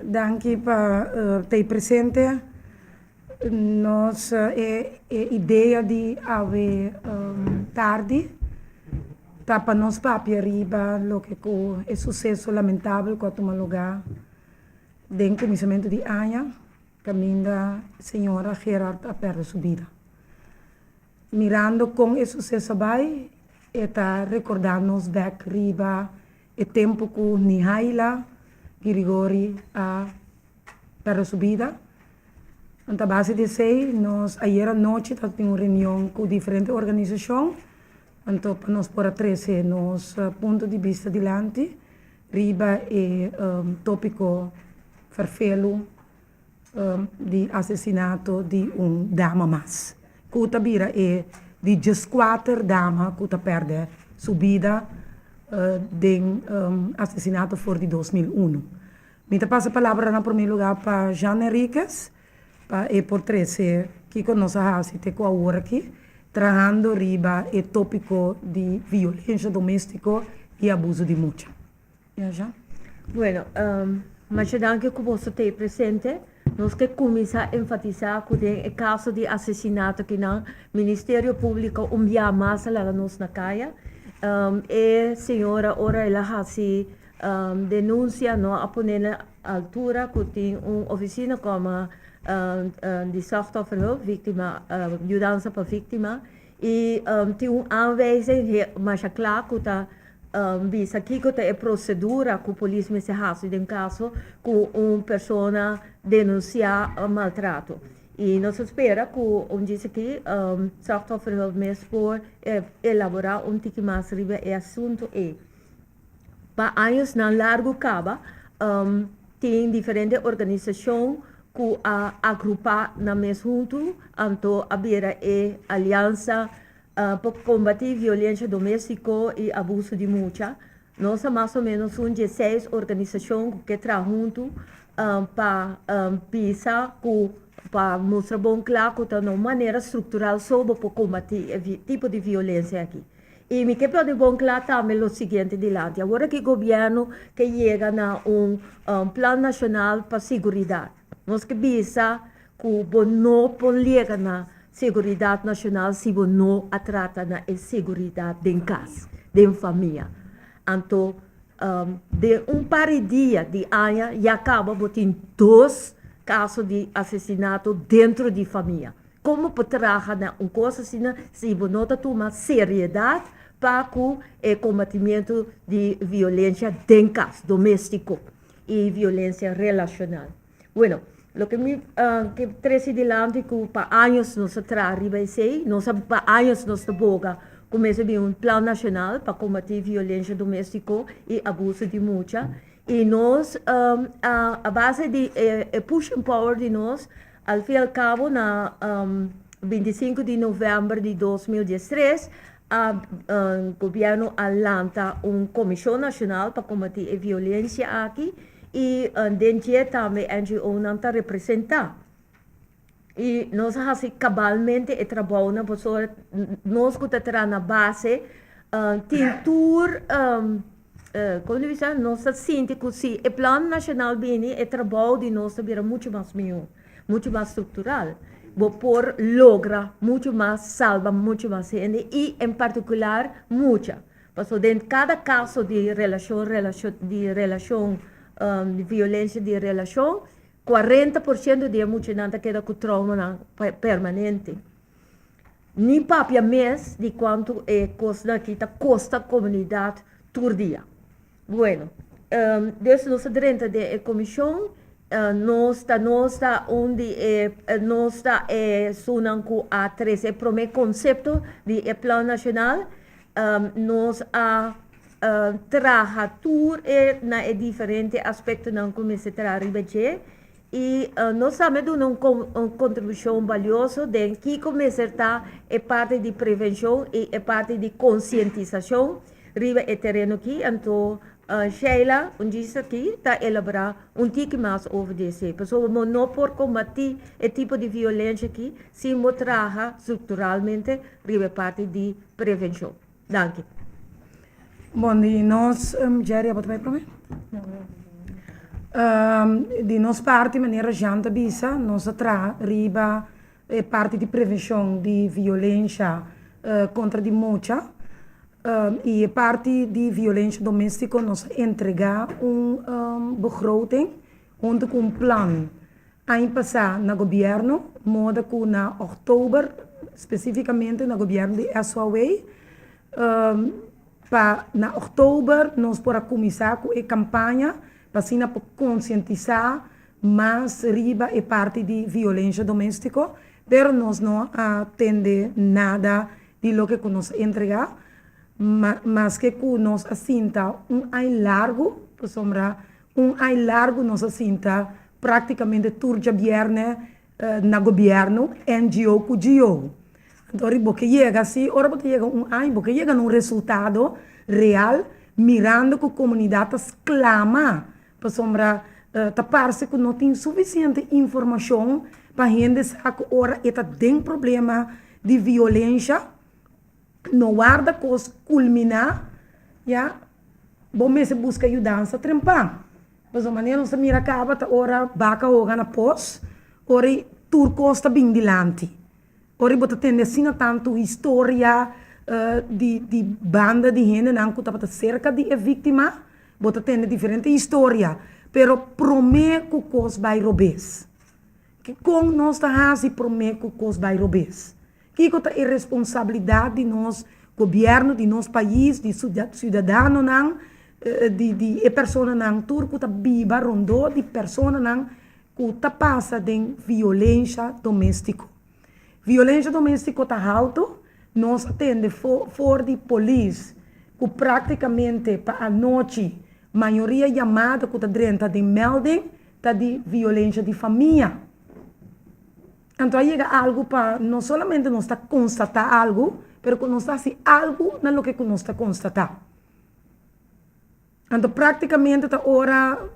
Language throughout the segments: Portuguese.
Danke per te presente. Nossa ideia de haver tarde para nós papia riba lo que é sucesso lamentável com um lugar de começamento de ano caminho da senhora Gerard a perder sua vida. Mirando com esse sucesso vai está recordando-nos back riba o tempo que Nihaila Grigori a perder sua vida. Então, base de sei, nós ayer à noite tivemos uma reunião com diferentes organizações. Então, para nós por trazer nosso ponto de vista diante, riba e tópico farfelo de assassinato de dama mais. Que vira é de just 4 damas que perde sua vida de assassinato for de 2001. Me passa a palavra na primeiro lugar para Jean Henriquez. E por trazer que conosco a com a hora aqui, trabalhando riba o tópico de violência doméstica e abuso de mulher. Já? Bueno, mas danke que você tem presente. Nós que começar a enfatizar que o caso de assassinato que no Ministério Público dia mais lá nos na caia. E senhora ora ela ha denúncia no a poner na altura que tem uma oficina como de slachtofferhulp, vítima, ajudança para vítima. E tem uma aanwijzing, mas é claro que bisa aqui que é procedura que a polícia se faz em caso que uma pessoa denuncia maltrato. E nós espera que diz aqui, slachtofferhulp mesmo por elaborar tique mais riba e assunto é. Para anos na largo caba, tem diferentes organizações que agrupar na mesma junto, então haver a aliança para combater violência doméstica e abuso de mulher. Nós mais ou menos são 16 organizações que trabalham junto para pensar para mostrar bom claro que está uma maneira estrutural sobre para combater esse tipo de violência aqui. E me que pode bom claro também o seguinte dilante. Agora que o governo que chega na plano nacional para segurança. Nós que bisa que o não pode na segurança nacional se o não trata na segurança de casa, de família. Então, de par de dias de ano, já acaba botando 2 casos de assassinato dentro de família. Como pode trabalhar na coisa assim, se o não toma seriedade para o combatimento de violência de casa, doméstico e violência relacional. Bueno, lo que me que trece delante que para anos nos arriba e sei, nós para anos nos boga começa a um plano nacional para combater violência doméstica e abuso de mulher e nós a base de pushing power de nós ao fim e ao cabo na 25 de novembro de 2013 o governo lança uma comissão nacional para combater a violência aqui e dentro também a NGO não está representada. E nós fazemos cabalmente o trabalho na pessoa, nós que estamos na base, tintur, como diz, nós sentimos que se o plano nacional vem, o trabalho de nós vira muito mais melhor, muito mais estrutural. Por logra muito mais, salva muito mais gente e, em particular, muita. Porque dentro de cada caso de de violência de relação, 40% de mulher queda com trauma permanente. Nem papia mês de quanto é custa a comunidade todo dia. Bueno, desde nossa dentro da comissão, nós está onde nós está sonando com a 13 primeiro conceito de plano nacional, nós trabalha tudo na diferente aspecto não começa a trabalhar e nós também damos uma contribuição valiosa de que começa a estar parte de prevenção e parte de conscientização riba o terreno aqui então Sheila diz aqui está elaborar tique mais over isso pessoal não por combater o tipo de violência aqui se trabalha estruturalmente riba parte de prevenção. Danke. Bom, e nós, Jerry, você vai para mim? De nossa parte, maneira janta bisa, nós atra riba parte de prevenção de violência contra de mocha e parte de violência doméstica nós entregar begroting junto com plan aí passar na governo moda que na outubro especificamente na governo de SOA na outubro nós por começar com a campanha para conscientizar mais riba e parte de violência doméstica, pero nós não atende nada de lo que nos entrega, mas que nós assinta ano largo, por sombra, ano largo nós assinta praticamente turja viernes na governo, NGO com GO. Então, porque chega assim, ora porque chega ano, porque chega num resultado real, mirando que a comunidade clama, por sombra, tapar-se que não tem suficiente informação para a gente saber que ora tem problema de violência, não guarda coisa culminar, já, bom mesmo busca ajudança, trempar. Mas a maneira não se mira acaba, tá ora vaca hoga na pós, ora turco está bem dilante. Ora bota tende assim tanto história de banda de gente não que está cerca de a vítima, bota tende diferente história, pero promete que coisa vai robes. Que com nós tá assim promete que coisa vai robes. Que é a responsabilidade de nós governo, de nosso país, de cidadão não, de pessoa não turco tá viva rondou de pessoa não que tá passa de violência doméstica. Violência doméstica está alto, nós atende for de polícia, que praticamente para a noite, maioria chamada que está dentro de melding, está de violência de família. Então, aí chega algo para, não somente nós está constatar algo, mas que nós está assim, algo no que nós está constatar. Então, praticamente, está hora,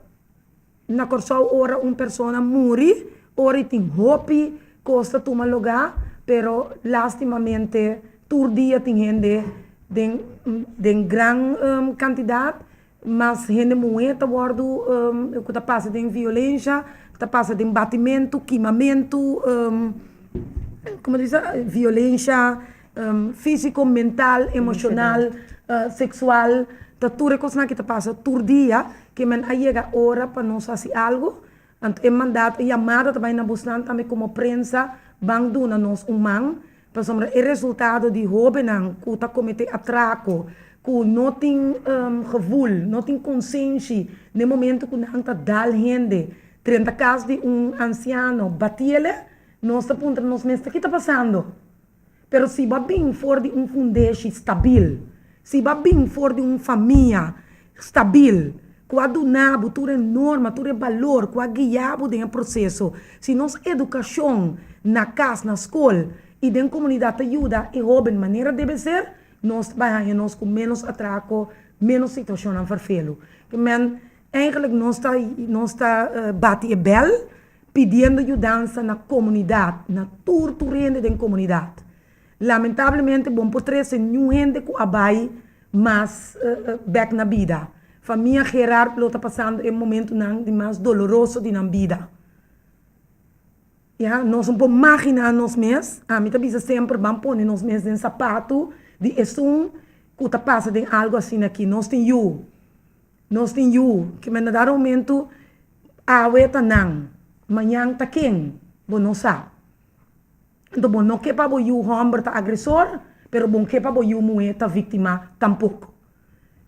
na corção, hora, uma pessoa morre, hora tem hope, costa toma lugar, pero lastimamente todo dia tem gente de grande quantidade, mas gente muito bordo que está passando em violência, está passando em batimento, queimamento, como diz, violência físico, mental, emocional, sexual, tá tudo coisa que está passando todo dia, que man aí chega a hora para nós fazer algo. Então, é mandado, chamada também na buscando também como prensa, vão dar nós man, para sombra o resultado de jovem que está cometendo atraco, que não tem gevoel, não tem consciência, no momento que não está dando gente, 30 casos de anciano, batele, nós está apontando, nós mesmos, o que está passando? Pero se vai bem for de fundeixe estável, se vai bem for de família estável, quando nabo, tudo é norma, tudo é valor, quando guiabo dentro do processo. Se nossa educação na casa, na escola e dentro da comunidade ajuda e rouba de maneira deve ser, nós trabalhamos com menos atraco, menos situação a farfelo. Men, eigenlijk nós está bate e bel, pedindo ajudança na comunidade, na torturando da comunidade. Lamentavelmente, bom por três, nenhum gente que abai, mas back na vida. Família gerar lo está passando em momento de mais doloroso de na vida. Ja, nós não podemos imaginar nós mesmos, a mim também sempre vamos pôr nós mesmos em sapato de esum que está passando em algo assim aqui. Nós temos que me dar momento a weta não, manhã tá quem, bom não sabe. Então bom não que para o homem tá agressor, pero bom que para o mulher tá vítima tampouco.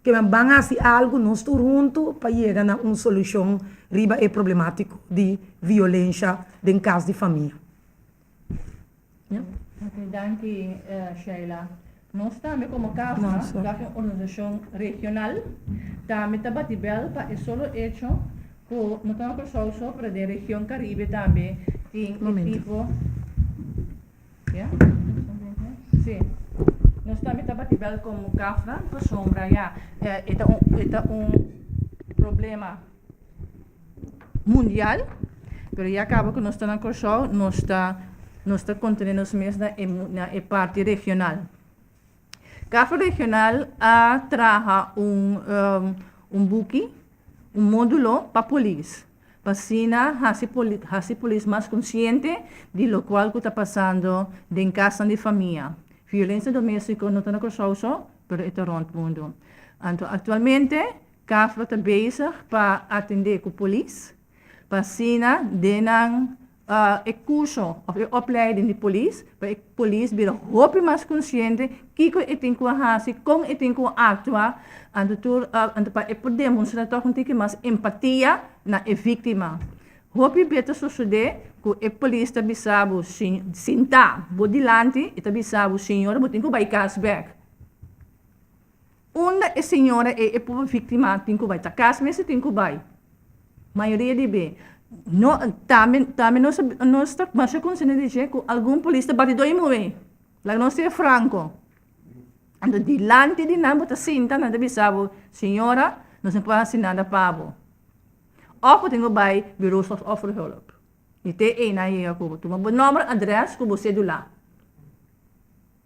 Que van a hacer algo, nós todos juntos para chegar a uma solução riba é problemático de violência em caso de família. Ja? Okay, danke Sheila. Nós também como CAFA, da organização regional, também trabalhamos para isso hecho que não estamos só para a região Caribe também tem tipo, ja? Sim. Nós também trabalhamos como CAFA, por sombra, já, é problema mundial, mas já acaba que nós estamos na corção, nós está contendo os mesmos na parte regional. CAFA regional traga buque, um módulo para polícia. Para sina, hasi polícia mais consciente de lo qual que está passando em casa de família. Violência doméstica não está na coisa, pero é rond o mundo. Então, atualmente, CAFRO está bezig para atender com a polícia, para sina, denang curso of opleiding de polícia, para a polícia vir hoop mais consciente que eu tenho que fazer, como eu tenho que atuar, para poder demonstrar que mais empatia na vítima. Hoop beter suceder que a polícia está bisabo sinta, bodilante, está bisabo senhora, mas tem que vai cashback. Onde a senhora é a vítima, tem que vai, tá cashback, tem que vai. Maioria de bem. No, também nós está mais consciente de que algum polícia batido em moe. Lá nós é franco. Ando dilante de nada tá sinta nada bisabo, senhora, nós não pode assinar nada pavo. Of tenho vai bureau of hulp. E tem na aí ako, tu mo número, address, ko cédula.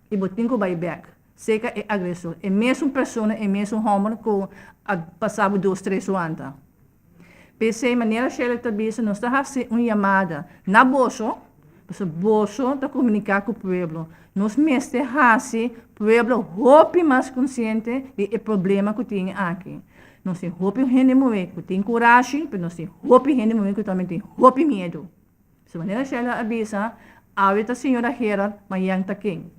E botin ko vai back. Seca é agressor. É mesmo pessoa, é mesmo homem que passava 2-3 anos. Pensei, maneira que ele está nós está fazendo uma chamada na bolso, porque o bolso está comunicar com o povo. Nós mesmos fazemos o povo hope mais consciente do problema que tem aqui. Nós temos hope gente que tem coragem, mas nós temos hope gente que também tem hope medo. De maneira que ele avisa, a senhora Gerard, mas yang está quem.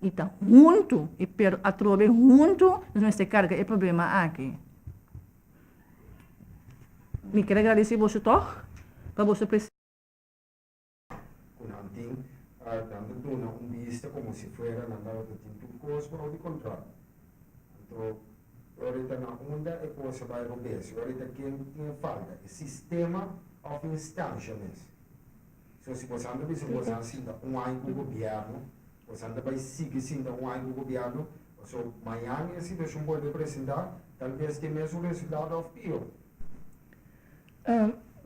E está junto, e pero atrove junto, nós temos carga o problema aqui. Me quero agradecer você toch, para você precisar. Kunanting, dando tuna vista como se fuera nada de tinto costo ou de contrato. Então, ahorita na onda é coisa vai obedecer. Ahorita quem falta é sistema of instância mesmo. So, se você anda se você anda ano com o governo, você anda vai seguir um ano com o governo, so amanhã a situação pode apresentar, talvez tenha mesmo resultado of pior.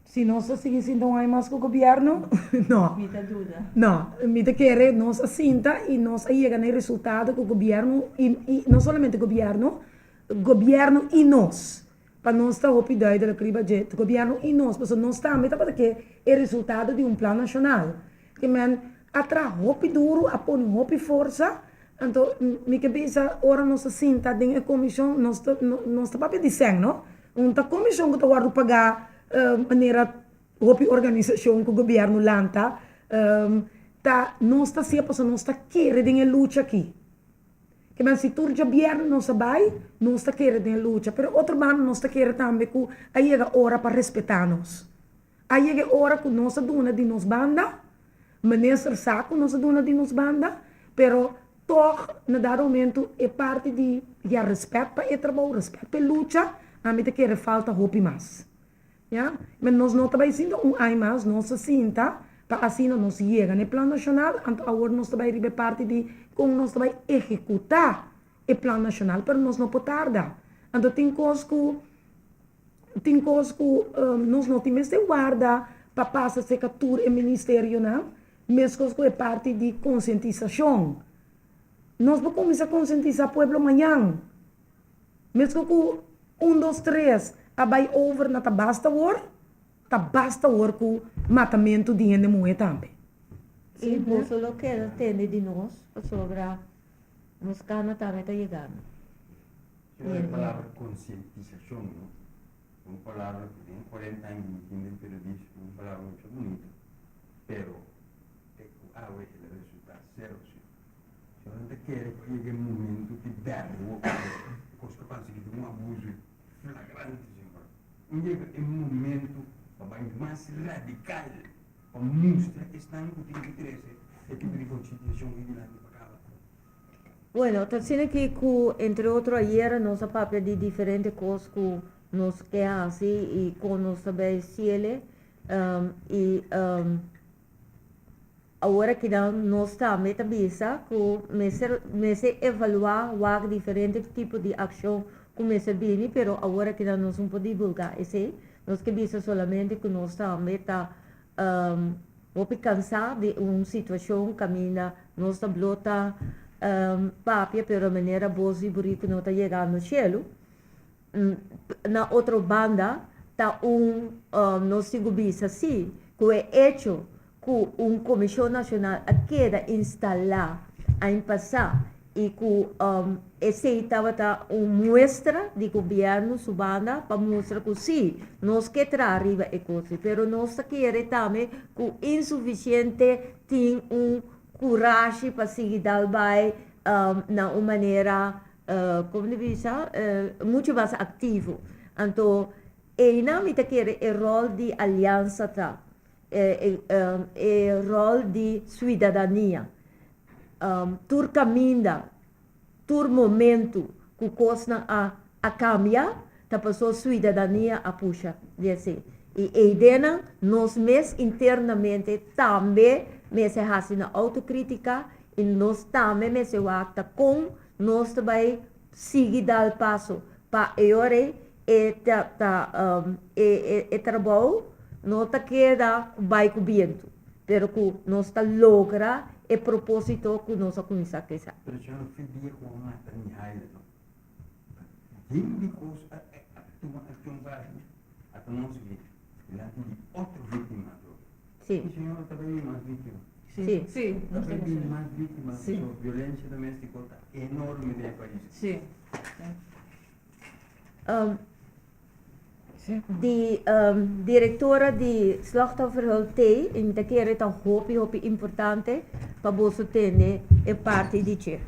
Se nós seguimos então aí mais com o governo, não. Muita dúvida. Não, me querer nós assinta e nós chega no resultado que o governo e não somente o governo e nós. Para nós estar opidade da budget, o governo e nós, porque nós estamos para que é resultado de plano nacional. Que man atra hopi duro, apone hopi força. Então, me que pensa, ora nós assinta em a comissão, nós está para dizer, não? Uma comissão que está guardando pagar maneira hopi organização que o governo lanta, nós está sempre, nós está querendo em luta aqui. Que mas se tudo governo não sabe, nós está querendo em luta, mas outro lado nós está querendo também que aí é a hora para respeitar-nos. Aí é a hora que nós dona de nos banda, maneira saco nós dona de nos banda, pero toch na dado momento é parte de respeito para o trabalho, respeito para a luta, a mim que falta hopi mais. Ja? Mas nós não estamos sendo mais, nós sinta, para assim nós chegamos no plano nacional, então agora nós estamos a parte de como nós estamos executar o plano nacional, mas nós não podemos tardar. Então tem coisas que nós não temos de guardar para passar a captura o ministério, não? Mesmo coisas que é parte de conscientização. Nós vamos começar a conscientizar o povo amanhã. Mesmo que 1, 2, 3, abai over na basta war com o matamento de gente mulher também. E você lo que entende de nós sobre nos cana também está chegando. É a palavra conscientização, não? Uma palavra que tem 40 anos de periodismo, uma palavra muito bonita, pero há o resultado zero. Se você quer que chegue um momento que derruba, coisa capaz de um abuso flagrante, chega um momento mais radical, para mostrar que estão com o interesse, é tipo de conscientização vigilante para cada. Bueno, está sendo que entre outros ayer nós a papel de diferentes coisas que nós quer assim e com nós também ciele agora que nós estamos a bisa que se evaluar o diferente tipo de ação que se bem, pero agora que nós não podemos divulgar esse nós que bisa solamente que nós estamos cansar de uma situação caminha nós está blota papia pero maneira boa e bonita não está chegando no cielo na outra banda, tá não sigo bisa assim, que é hecho que comissão nacional queda instalar em passar e que esse estava muestra de governo subanda para mostrar que sim, nós que arriba e coisa, pero nós queremos também que insuficiente tem coragem para seguir dalbai na uma maneira como diz muito mais ativo. Então, ainda me quer o rol de aliança tá, o rol de cidadania. Tur caminho, tur momento que coisa a cambiar, tá passou cidadania a puxa, desse. E aí nós mesmos internamente também me se fazendo autocrítica e nós também me se acta com nós também seguir dar passo para agora trabalho não tá queda vai com vento, pero que nós tá logra o propósito que nós começar a crescer. Pero eu não fui dia com uma tanhada, não. Gente, coisa a não seguir. Lá tem outra vítima. Sim. O senhor também é mais vítima. Sim. Sim, nós Também temos. tem mais vítimas. Sim. Violência doméstica está enorme no país. Sim. De diretora de slachtofferhulp T, en dat keer het een hoop importante para você ter a parte de che.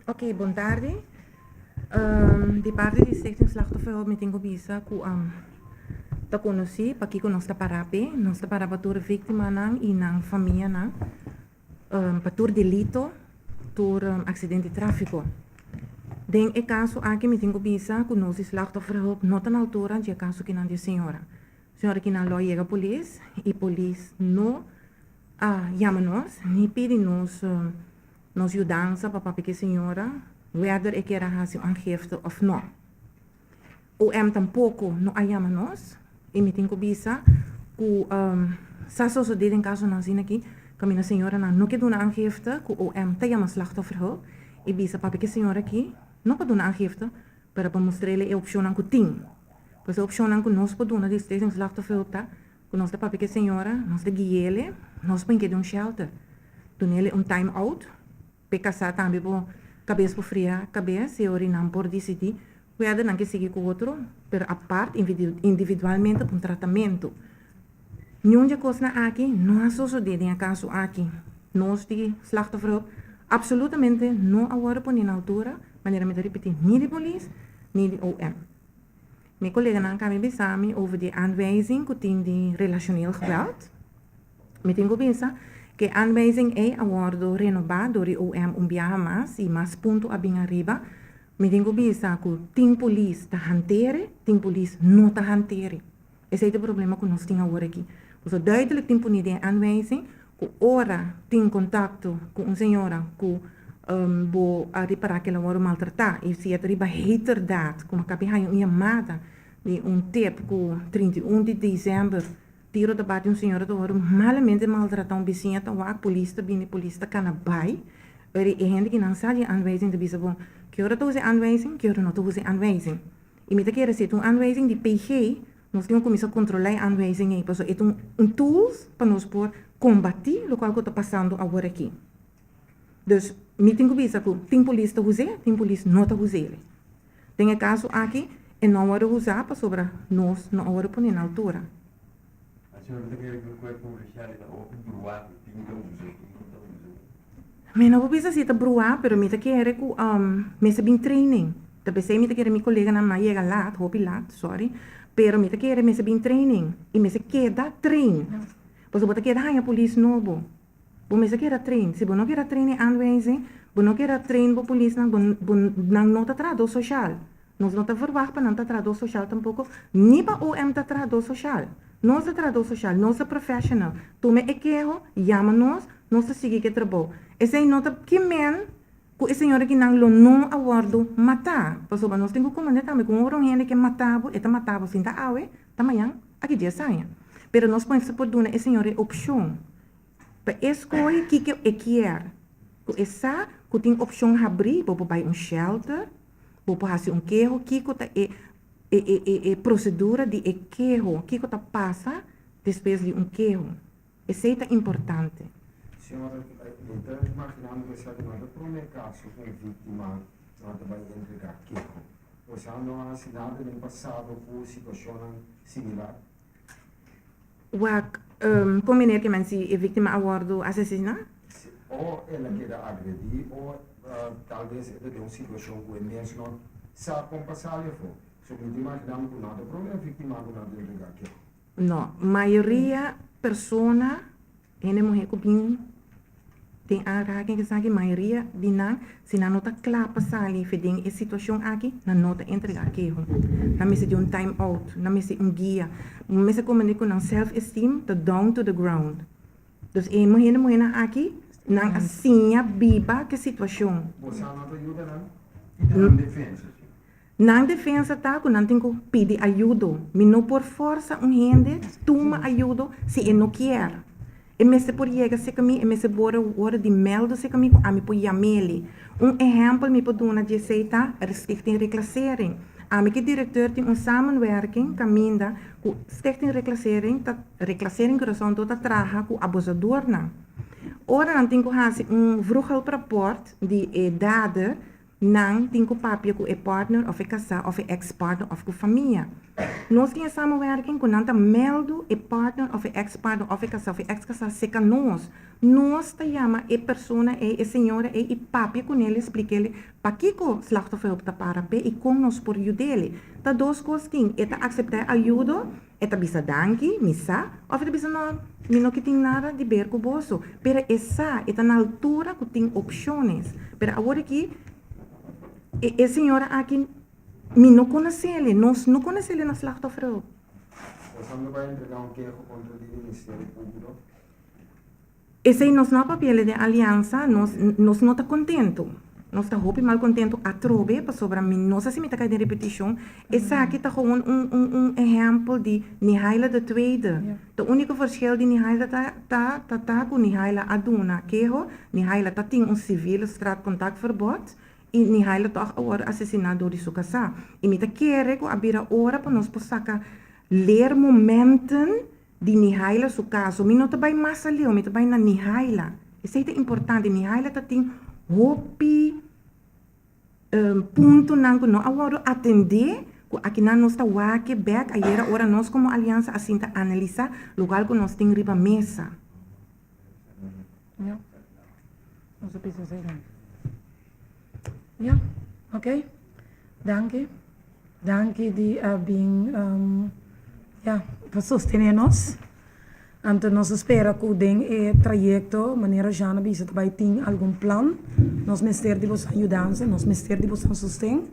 Ok, boa tarde. De parte de Stichting Slachtofferhulp met Ingobisa, que te conheci, para que nós te parape, nós te para toda vítima nang e nang família nang, para todo delito, todo acidente de tráfico. Den é caso aqui met Ingobisa, que nós Slachtofferhulp não tá na altura de caso que não de senhora. Senhora que não lhe chega polícia e polícia não chama nós, nem pede nos ajudança para a senhora, whether ik er haast aangifte of não. O tampouco não chama nós, e me tenho bisa, que se suceder em caso na zina aqui, que a senhora não quer dar aangifte, que o te chama slachtofferhulp, e bisa para a senhora aqui, não pode dar aangifte, para mostrar-lhe a opção que tem. Pois a opção que nós podemos dar de Stichting Slachtofferhulp, que nós para a senhora, nós de guiá-lhe, nós para que shelter, doen-lhe time out, casar também por cabeça por fria cabeça e orinar por decidir whether não que seguir com outro pero a parte individualmente para tratamento nenhuma coisa aqui não é sucedido em caso aqui nós de slachtofferhulp absolutamente não agora por na altura maneira me repetir nem de polícia nem de OM mijn collega nan kan me besame over de aanwijzing que tem de relacioneel geweld me tenho pensa que a aanwijzing é agora renovada door de OM mais e mais ponto a bem arriba. Me tenho pensar que tem polícia tá hanteren, tem polícia não tá hanteren. Esse é o problema que nós temos agora aqui. Dus duidelijk tem punir de aanwijzing que ora tem contato com uma senhora que bo a reparar que ela agora maltratar e se arriba heterdaad, como acabei de uma chamada de tip que 31 de dezembro tiro da parte senhora do ouro malamente maltratar vizinho tá a polícia bem polícia kan bij er é gente que não sabe aanwijzing de bisa bom que hora tu usa aanwijzing que hora não tu usa aanwijzing e me quer se tu aanwijzing de PG nós temos começar a controlar aanwijzing aí porque é tools para nós por combater o qual que está passando agora aqui dus me tenho bisa que tem polícia usa tem polícia não tá usa ele tem caso aqui e não hora usar para sobre nós não hora por na altura. Me não vou pensar se está broa, pero me tá querer que me se bem training. Também sei me tá querer meu colega não chega lá, hopi lá, sorry, pero me tá querer me se bem training e me se queda train. Pois eu vou querer a polícia novo. Vou me se querer train, se eu não querer train aanwijzing, Não quer trein bo polícia nang nota trado social. Nós não tá verwacht para não tá trado social tampouco. Nem para OM tá trado social. Nós tá trado social, nós é professional. Tu me equerro, chama nós tá seguir que trabalho. Esse aí nota que men ku e senhora que nang lo não awardo matar. Paso nós temos como também com orang gente que matava, eta matava sin ta awe, tamayang, aqui dia saia. Pero nós podemos por duna e senhora opção. Para escolher que é quer. Ku essa ku tem opção abrir, bo vai shelter, bo fazer querro, que tá procedura de querro, que tá passa depois de querro. Isso é importante. Senhora, então, imaginando que se a demanda por um caso com vítima, não vai entregar queijo. Você não há assinado no passado por situação similar? Combineer que mensen é vítima awardo assassina? Ou ela quer agredir, ou talvez ela tem uma situação que o mesmo não sabe como passar ali for. So, me imaginando que nada por uma vítima não nada entregar queijo. Não, maioria persona, ene mulher que bem tem aanraking que sabe maioria binang se na nota klaar passar ali feding a situação aqui na nota entregar queijo. Na mesa de time out, na mesa guia, mesa como nem com self esteem, tá down to the ground. Dus mulher aqui nang assim biba que situação. Você não ajuda não? Então, defesa. Nang defensa tá com não tem que pedir ajuda. Me não por força gente toma ajuda se não quer. E me se por chegar se caminho, e me se bora hora de meldo se caminho, a me por chamele. Exemplo me por dar de aceita Stichting Reclassering. A me que diretor tem samenwerking caminda com Stichting Reclassering coração toda traga com abusador na. Ora não tem que fazer vroegel rapport de dader não tem que papia com partner of casar of ex-partner of com família. Nós temos samenwerking com nanta meldo partner of ex-partner of casar of ex-casar seca nós. Nós te chama persona senhora papia com ele explica ele para que o slachtoffer op para pe e como nós por ajudar. Tá duas coisas que é aceitar ajuda, é bisa danki, misa, ou é bisa não que tem nada de ver com o bolso. Pero essa é na altura que tem opções. Pero agora aqui a senhora aqui me não conhece ele, nós não conhecemos ele na slachtoffer. Você não vai entregar queijo contra o Ministério Público? Esse nós não papel de aliança, nós não está contento. Nós está roupa mal contento a trove para sobre mim. Nós assim me tá de repetição. Esse aqui tá gewoon exemplo de Nihaila de tweede. O único verschil de Nihaila tá com Nihaila aduna queijo, Nihaila tá tem civil straatcontactverbod. E Nihaila toch agora assassinado de sua casa. E me tá querer que abrir hora para nós possamos ler momenten de Nihaila sua caso. Me não tá bem mais ali, me tá bem na Nihaila. Isso é importante. Nihaila tá tem hopi ponto não que nós agora atender que aqui nós está wake back aí era hora nós como aliança assim tá analisar lugar que nós tem riba mesa. Ja. Não sou preciso sair. Ja, ok. Danke. Danke de para sostener-nos. Então, nós esperamos que o trajeto, maneira já na bisa, também tem algum plano. Nós ministério de vossa ajudança, nós ministério de vossa sustento,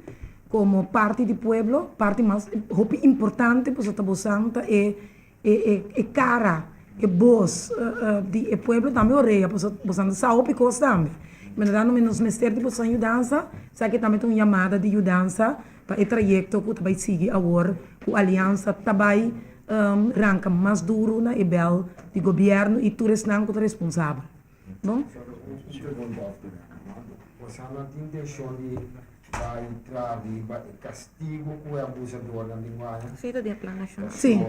como parte do povo, parte mais importante para a vossa é cara, é voz do povo também oreia, para vossa saúde e coisa também. Mas no ministério de vossa ajudança, sabe que também tem uma chamada de ajudança para o trajeto que também sigue agora, com a aliança também ranca mais duro na ebel de governo e tu és não responsável. Bom? Você não tem intenção de entrar de castigo com o abusador na linguagem? Feita de plano nacional. Sim.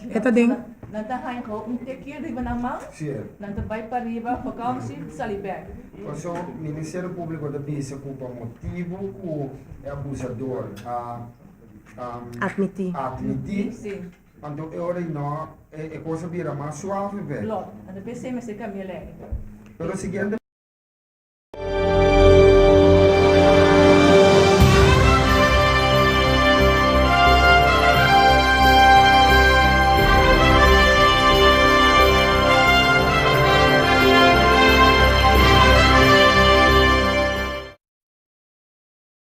Esta ding. Nanta hain ko, tekir riba ng mal. Sim. Nanta bay pa riba, vakantie, salibek. Mas o Ministério Público da Bisa com o motivo que o abusador admitir. Sim. Então, eu não, é coisa vira mais suave, velho. Lot. Nanta PC mas se kamileng. Pero siguiente